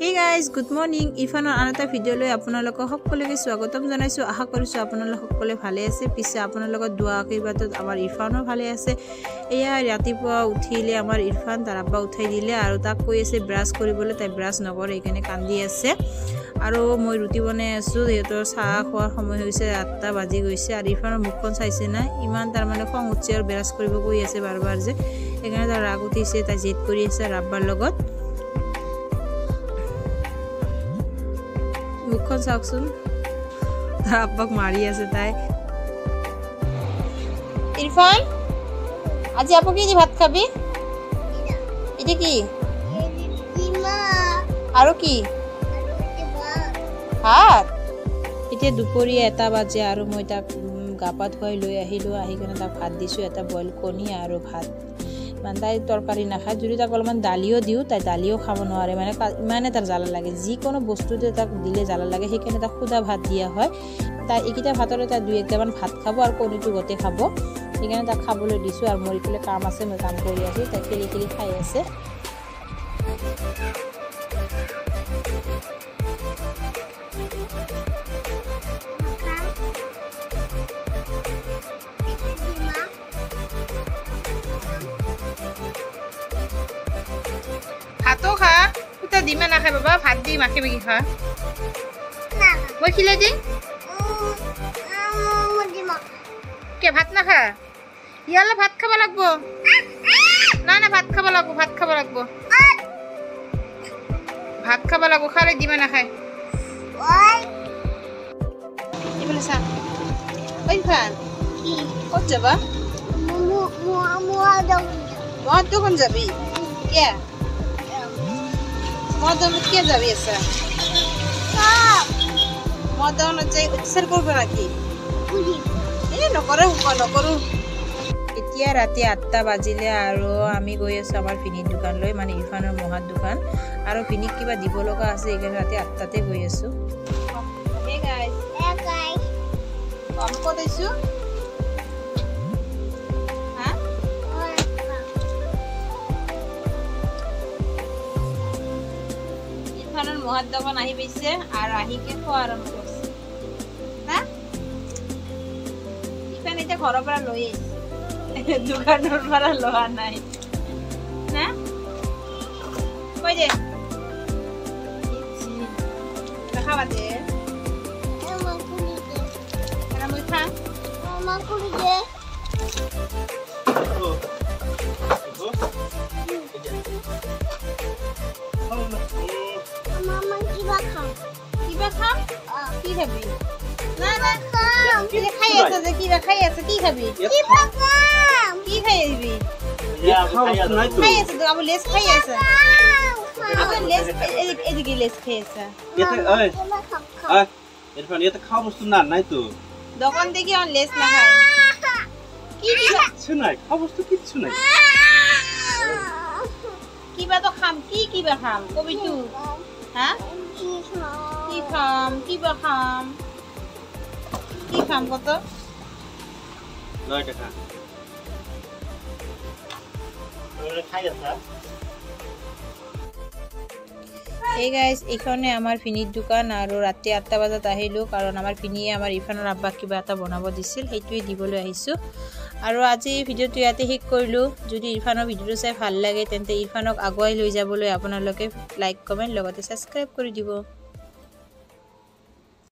Hey guys, good morning. Irfanor another video লৈ আপোনালোকক সকলোকে স্বাগতম জনাইছো। আশা কৰিছো আপোনালোক সকলোৱে ভালে আছে। পিছে আপোনালোকৰ দোৱা আশীৰ্বাদত আমাৰ ইৰফানৰ ভালে আছে। এয়া ৰাতিপুৱা উঠিলে আমাৰ ইৰফান তাৰ আব্বা উঠাই দিলে আৰু তাক কৈ আছে ব্ৰাছ কৰিবলৈ, তাই ব্ৰাছ নকৰে এইকাৰণে কান্দি আছে। আৰু মই ৰুটি বনাই আছো, হেতৰ চাহ খোৱাৰ সময় হৈছে, 8টা বাজি গৈছে। আৰু ইৰফানৰ মুখখন চাইছে না, ইমান তাৰ মানে খং উঠছে আৰু ব্ৰাছ কৰিব কৈ আছে বাৰবাৰ যে, এইকাৰণে তাৰ ৰাগ উঠিছে, তাই জেদ কৰি আছে ৰাব্বাৰ লগত। মুখখন চাওকচোন, তাৰ আব্বাক মাৰি আছে তাই। ইৰফান, আজি আপু কি দি ভাত খাবি? এটা কি? আৰু কি? ভাত। এতিয়া দুপৰীয়া 1টা বাজে আৰু মই তাক গা পা ধুৱাই লৈ আহিলোঁ। আহি কিনে তাক ভাত দিছোঁ, এটা বইল কণী আৰু ভাত। মানে তাই তৰকাৰী নাখায়, যদি তাক অলপমান দালিও দিওঁ তাই দালিও খাব নোৱাৰে, মানে ইমানে তাৰ জ্বালা লাগে। যিকোনো বস্তুতে তাক দিলে জ্বালা লাগে, সেইকাৰণে তাক সুদা ভাত দিয়া হয়। তাই এইকেইটা ভাততে তাই 2-1টামান ভাত খাব আৰু কণীটো গোটেই খাব, সেইকাৰণে তাক খাবলৈ দিছোঁ। আৰু মোৰ এইফালে কাম আছে, মই কাম কৰি আছোঁ, তাই খেলি খেলি খাই আছে। ভাতো খা, কুটা ডিমা নাখায় বাবা, ভাত দি মাখি মাখি খা। মই খিলাই দিম। কে ভাত নাখা? ইয়ালে ভাত খাব লাগব। না না, ভাত খাব লাগব, ভাত খাব লাগব, ভাত খাব লাগব, খালে ডিমা নাখায়। এইফালে চা। ঐ ইৰফান, ক'ত যাবা? মদ দোকান যাবি? কে মদ দোকানত কে যাবি আছা? মদ দোকানত যাই অত্যাচাৰ কৰিব নাকি? নকৰো নকৰো। এতিয়া ৰাতি 8টা বাজিলে আৰু আমি গৈ আছো আমাৰ ভিনিৰ দোকানলৈ, মানে ইৰফানৰ মহাৰ দোকান। আৰু ভিনিক কিবা দিব লগা আছে, এইকাৰণে ৰাতি 8টাতে গৈ আছো। Hey guys. Hey guys. আমি ক'ত আছো? ইৰফানৰ মহাৰ দোকান আহি পাইছে আৰু আহিকে খোৱা আৰম্ভ কৰিছে। হা? ইৰফান এতিয়া ঘৰৰ পৰা লৈ আহিছে, দোকানৰ পৰা লোৱা নাই না। কৈ দে খাবা দে, মই খা কিবা খাম। কি খাবি? না না, খাই আছে যে, কিবা খাই আছে, কি খাবি? কি খাই আহিবি? খাই আছে তো, আবু লেস খাই আছে। আবু লেস, এদিকে লেস খাই আছে। ইরফান, এটা খাওয়া বস্তু না, নাই তো। দোকান থেকে অন লেস না খায়। কি দিবা? কিছু নাই, খাওয়া বস্তু কিচ্ছু নাই। কিবা তো খাম, কিবা খাম কবি তো? হ্যাঁ, কি খাম, কিবা খাম, কি খাম কত? 9 টাকা। খাই আছা? এই গাইজ, এইখনে আমাৰ ফিনিৰ দোকান। আৰু ৰাতি 8টা বজাত আহিলোঁ, কাৰণ আমাৰ ফিনিয়ে আমাৰ ইৰফানৰ আব্বাক কিবা এটা বনাব দিছিল, সেইটোৱে দিবলৈ আহিছোঁ। আৰু আজি ভিডিঅ'টো ইয়াতে শেষ কৰিলোঁ। যদি ইৰফানৰ ভিডিঅ'টো চাই ভাল লাগে, তেন্তে ইৰফানক আগুৱাই লৈ যাবলৈ আপোনালোকে লাইক, কমেণ্ট লগতে ছাবস্ক্ৰাইব কৰি দিব।